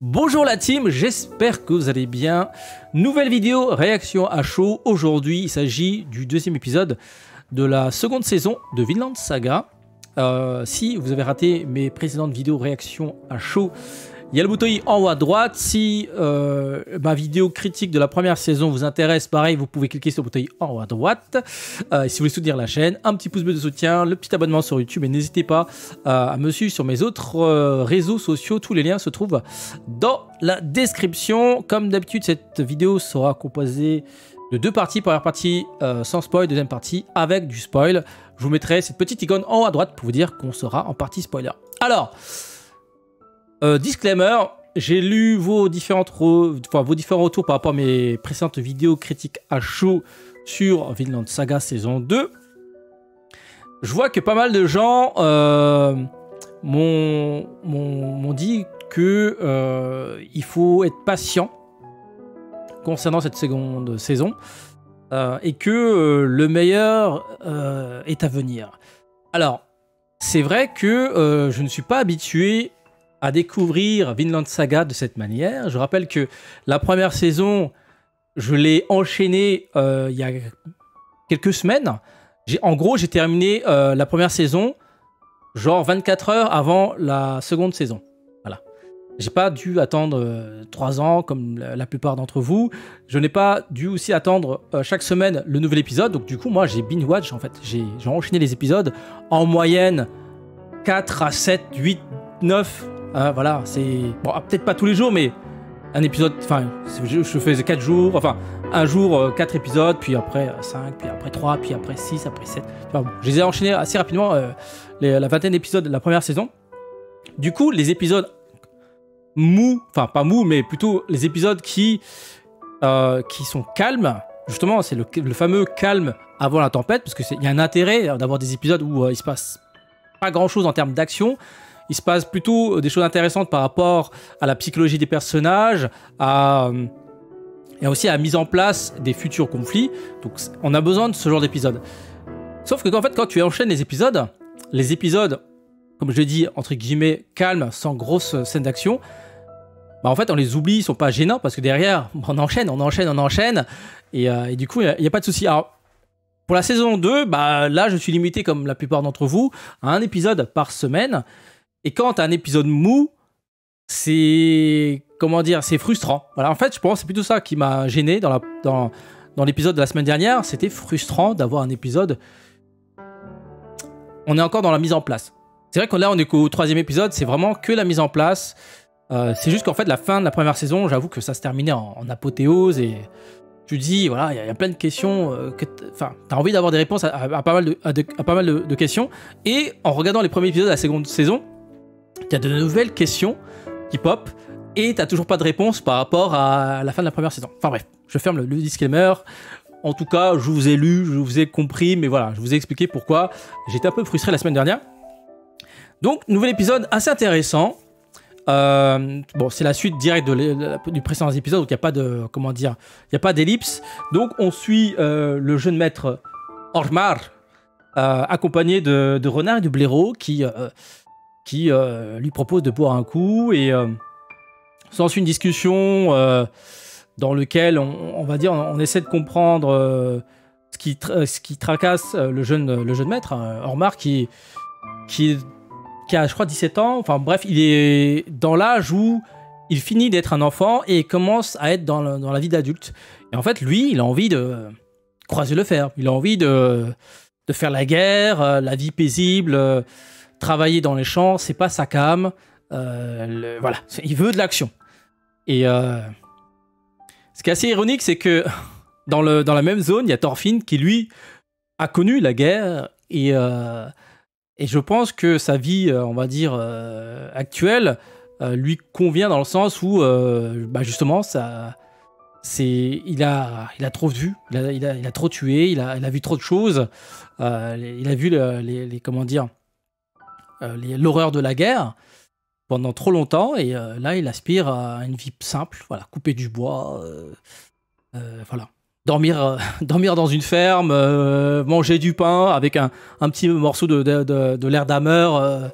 Bonjour la team, j'espère que vous allez bien. Nouvelle vidéo, réaction à chaud. Aujourd'hui, il s'agit du deuxième épisode de la seconde saison de Vinland Saga. Si vous avez raté mes précédentes vidéos réaction à chaud, il y a le bouton en haut à droite. Si ma vidéo critique de la première saison vous intéresse, pareil, vous pouvez cliquer sur le bouton en haut à droite. Si vous voulez soutenir la chaîne, un petit pouce bleu de soutien, le petit abonnement sur YouTube et n'hésitez pas à me suivre sur mes autres réseaux sociaux. Tous les liens se trouvent dans la description. Comme d'habitude, cette vidéo sera composée de deux parties. Première partie sans spoil, deuxième partie avec du spoil. Je vous mettrai cette petite icône en haut à droite pour vous dire qu'on sera en partie spoiler. Alors, disclaimer, j'ai lu vos différents retours par rapport à mes précédentes vidéos critiques à chaud sur Vinland Saga saison 2. Je vois que pas mal de gens m'ont dit que il faut être patient concernant cette seconde saison et que le meilleur est à venir. Alors, c'est vrai que je ne suis pas habitué à découvrir Vinland Saga de cette manière. Je rappelle que la première saison, je l'ai enchaînée il y a quelques semaines. En gros, j'ai terminé la première saison genre 24 heures avant la seconde saison. Voilà. J'ai pas dû attendre 3 ans comme la plupart d'entre vous. Je n'ai pas dû aussi attendre chaque semaine le nouvel épisode. Donc du coup, moi, j'ai binge-watch en fait. J'ai enchaîné les épisodes en moyenne 4 à 7, 8, 9. Voilà, c'est... Bon, peut-être pas tous les jours, mais un épisode... Enfin, je faisais 4 jours, enfin, un jour, 4 épisodes, puis après 5, puis après 3, puis après 6, après 7. Enfin, bon, je les ai enchaînés assez rapidement, la vingtaine d'épisodes de la première saison. Du coup, les épisodes mous, enfin, pas mous, mais plutôt les épisodes qui sont calmes, justement, c'est le fameux calme avant la tempête, parce qu'il y a un intérêt d'avoir des épisodes où il se passe pas grand-chose en termes d'action. Il se passe plutôt des choses intéressantes par rapport à la psychologie des personnages, et aussi à la mise en place des futurs conflits. Donc on a besoin de ce genre d'épisodes. Sauf que en fait, quand tu enchaînes les épisodes, comme je l'ai dit, entre guillemets, calmes, sans grosse scène d'action, bah en fait on les oublie, ils sont pas gênants, parce que derrière, on enchaîne, et du coup, il n'y a pas de souci. Alors, pour la saison 2, bah, là je suis limité, comme la plupart d'entre vous, à un épisode par semaine. Et quand t'as un épisode mou, c'est... Comment dire? C'est frustrant. Voilà, en fait, je pense que c'est plutôt ça qui m'a gêné dans l'épisode de la semaine dernière. C'était frustrant d'avoir un épisode... On est encore dans la mise en place. C'est vrai que là, on est qu'au 3e épisode, c'est vraiment que la mise en place. C'est juste qu'en fait, la fin de la première saison, j'avoue que ça se terminait en apothéose et... Tu te dis, voilà, il y a plein de questions, enfin, t'as envie d'avoir des réponses à pas mal de questions. Et en regardant les premiers épisodes de la seconde saison, il y a de nouvelles questions qui pop et t'as toujours pas de réponse par rapport à la fin de la première saison. Enfin bref, je ferme le disclaimer. En tout cas, je vous ai lu, je vous ai compris, mais voilà, je vous ai expliqué pourquoi j'étais un peu frustré la semaine dernière. Donc, nouvel épisode assez intéressant. Bon, c'est la suite directe du précédent épisode, donc il n'y a pas de, comment dire, il n'y a pas d'ellipse. Donc, on suit le jeune maître Ormar, accompagné de Renard et de Blaireau, qui lui propose de boire un coup, et s'ensuit une discussion dans laquelle on va dire, on essaie de comprendre ce qui tracasse le jeune maître, Ormar, qui a, je crois, 17 ans. Enfin bref, il est dans l'âge où il finit d'être un enfant et commence à être dans la vie d'adulte. Et en fait, lui, il a envie de croiser le fer. Il a envie de faire la guerre, la vie paisible, travailler dans les champs, c'est pas sa came. Voilà, il veut de l'action. Et ce qui est assez ironique, c'est que dans la même zone, il y a Thorfinn qui, lui, a connu la guerre et je pense que sa vie, on va dire, actuelle, lui convient dans le sens où, bah justement, il a trop vu, il a trop tué, il a vu trop de choses, il a vu comment dire, l'horreur de la guerre pendant trop longtemps, et là, il aspire à une vie simple, voilà, couper du bois, voilà. Dormir dans une ferme, manger du pain avec un petit morceau de l'air d'ameur.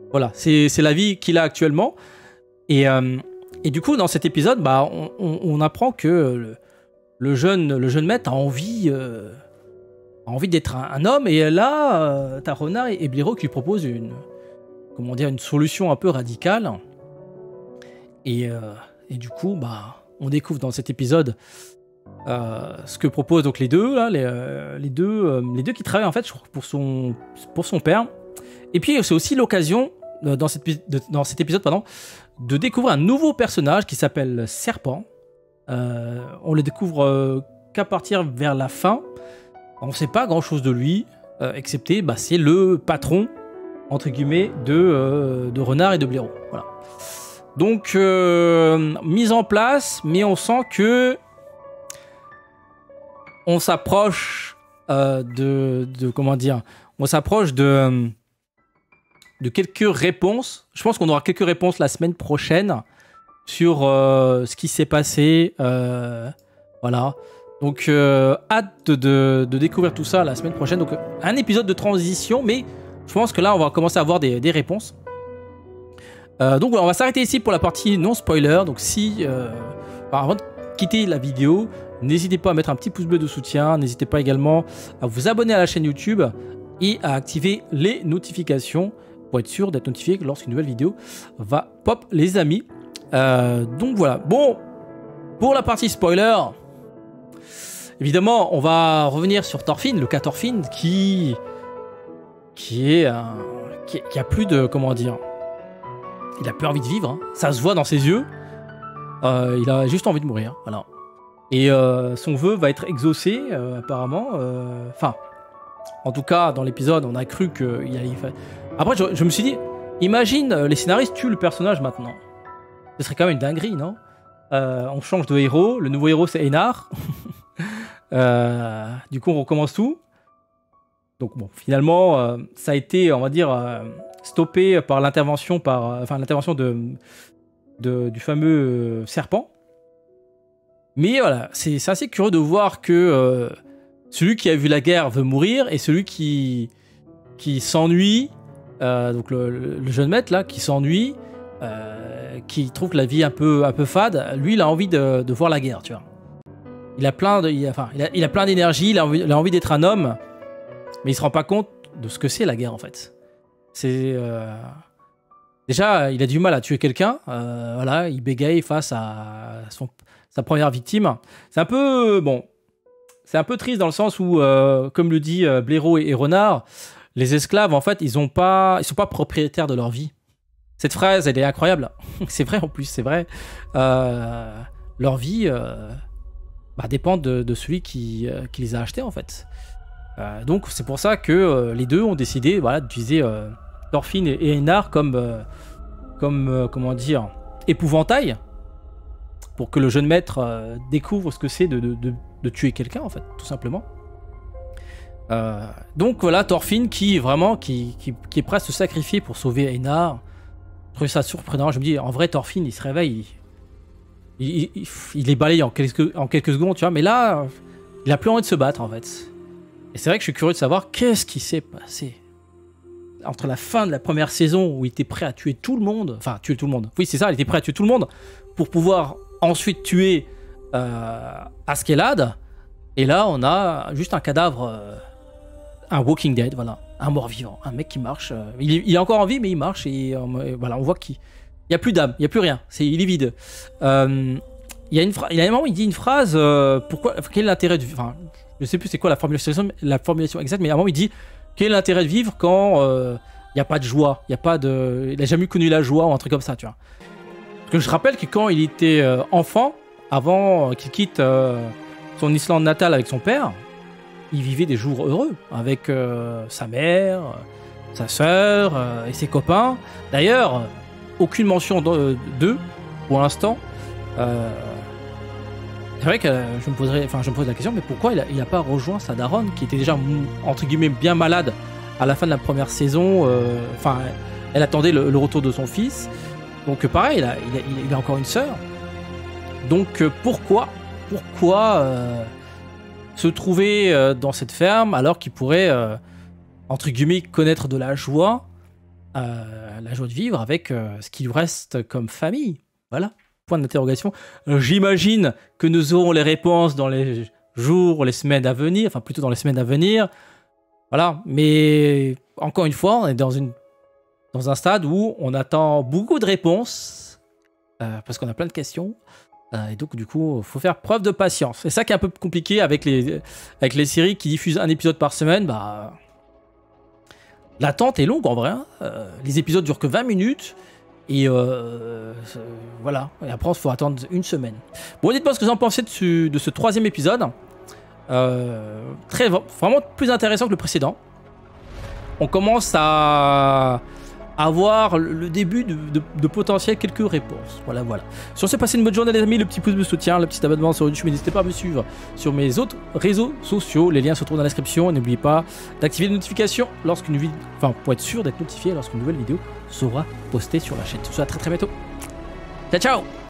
Voilà, c'est la vie qu'il a actuellement. Et Et du coup, dans cet épisode, bah, on apprend que le jeune maître a envie d'être un homme. Et là, t'as Renard et Blaireau qui lui proposent une solution un peu radicale. Et du coup, bah, on découvre dans cet épisode ce que proposent donc les deux, là, les deux qui travaillent en fait, je crois, pour son père. Et puis c'est aussi l'occasion dans cet épisode, pardon, de découvrir un nouveau personnage qui s'appelle Serpent. On le découvre qu'à partir vers la fin. On ne sait pas grand chose de lui, excepté bah, c'est le patron entre guillemets de Renard et de Blaireau. Voilà. Donc mise en place, mais on sent que on s'approche comment dire, on s'approche de quelques réponses. Je pense qu'on aura quelques réponses la semaine prochaine sur ce qui s'est passé. Voilà. Donc, hâte de découvrir tout ça la semaine prochaine. Donc, un épisode de transition, mais je pense que là, on va commencer à avoir des réponses. Donc, on va s'arrêter ici pour la partie non spoiler. Donc, avant de quitter la vidéo, n'hésitez pas à mettre un petit pouce bleu de soutien. N'hésitez pas également à vous abonner à la chaîne YouTube et à activer les notifications pour être sûr d'être notifié lorsqu'une nouvelle vidéo va pop, les amis. Donc voilà. Bon, pour la partie spoiler, évidemment, on va revenir sur Thorfinn, le cas Thorfinn, qui a plus de, comment dire, il a plus envie de vivre. Hein. Ça se voit dans ses yeux. Il a juste envie de mourir. Voilà. Et son vœu va être exaucé, apparemment. Enfin, en tout cas, dans l'épisode, on a cru qu'il allait. Après, je me suis dit, imagine les scénaristes tuent le personnage maintenant. Ce serait quand même une dinguerie, non? On change de héros. Le nouveau héros, c'est Einar. Du coup, on recommence tout. Donc bon, finalement, ça a été, on va dire, stoppé par l'intervention du fameux serpent. Mais voilà, c'est assez curieux de voir que celui qui a vu la guerre veut mourir et celui qui s'ennuie, donc le jeune maître là, qui s'ennuie, qui trouve la vie un peu fade, lui il a envie de voir la guerre, tu vois. Il a plein d'énergie, il a envie d'être un homme, mais il se rend pas compte de ce que c'est la guerre en fait. C'est déjà il a du mal à tuer quelqu'un, voilà, il bégaye face à sa première victime. C'est un peu triste dans le sens où, comme le dit Blaireau et Renard, les esclaves en fait ils sont pas propriétaires de leur vie. Cette phrase elle est incroyable. C'est vrai en plus, c'est vrai. Leur vie dépend de celui qui les a achetés en fait. Donc c'est pour ça que les deux ont décidé d'utiliser Thorfinn et Einar comme comment dire, épouvantail pour que le jeune maître découvre ce que c'est de tuer quelqu'un en fait, tout simplement. Donc voilà, Thorfinn qui est prêt à se sacrifier pour sauver Einar. Je trouvais ça surprenant. Je me dis, en vrai, Thorfinn il se réveille, il est balayé en quelques secondes, tu vois, mais là, il a plus envie de se battre en fait. Et c'est vrai que je suis curieux de savoir qu'est-ce qui s'est passé entre la fin de la première saison où il était prêt à tuer tout le monde, oui c'est ça, il était prêt à tuer tout le monde pour pouvoir ensuite tuer Askeladd, et là on a juste un cadavre, un Walking Dead, voilà, un mort-vivant, un mec qui marche, il est encore en vie mais il marche et voilà, on voit qu'il n'y a plus d'âme, il n'y a plus rien, il est vide. Il y a un moment il dit une phrase, quel est l'intérêt de... Enfin, je sais plus c'est quoi la formulation exacte, mais à un moment il dit quel est l'intérêt de vivre quand il n'y a pas de joie, il a jamais connu la joie ou un truc comme ça, tu vois. Parce que je rappelle que quand il était enfant, avant qu'il quitte son Islande natale avec son père, il vivait des jours heureux avec sa mère, sa sœur et ses copains. D'ailleurs, aucune mention d'eux pour l'instant. C'est vrai que je me pose la question, mais pourquoi il n'a pas rejoint sa daronne qui était déjà entre guillemets bien malade à la fin de la première saison. Elle attendait le retour de son fils. Donc pareil, il a encore une sœur. Donc pourquoi se trouver dans cette ferme alors qu'il pourrait entre guillemets connaître de la joie de vivre avec ce qui lui reste comme famille. Voilà. point d'interrogation. J'imagine que nous aurons les réponses dans les jours, les semaines à venir, enfin plutôt dans les semaines à venir. Voilà, mais encore une fois, on est dans un stade où on attend beaucoup de réponses, parce qu'on a plein de questions. Et donc, du coup, il faut faire preuve de patience. C'est ça qui est un peu compliqué avec les séries qui diffusent un épisode par semaine. Bah, l'attente est longue en vrai. Hein. Les épisodes durent que 20 minutes. Et voilà. Et après, il faut attendre une semaine. Bon, dites-moi ce que vous en pensez de ce 3e épisode. Vraiment plus intéressant que le précédent. On commence à avoir le début de potentiel quelques réponses. Voilà. Sur ce, passez une bonne journée les amis, le petit pouce me soutient, le petit abonnement sur YouTube, n'hésitez pas à me suivre sur mes autres réseaux sociaux, les liens se trouvent dans la description, n'oubliez pas d'activer les notifications lorsqu'une vidéo, enfin pour être sûr d'être notifié lorsqu'une nouvelle vidéo sera postée sur la chaîne. Tout ça à très bientôt. Ciao ciao.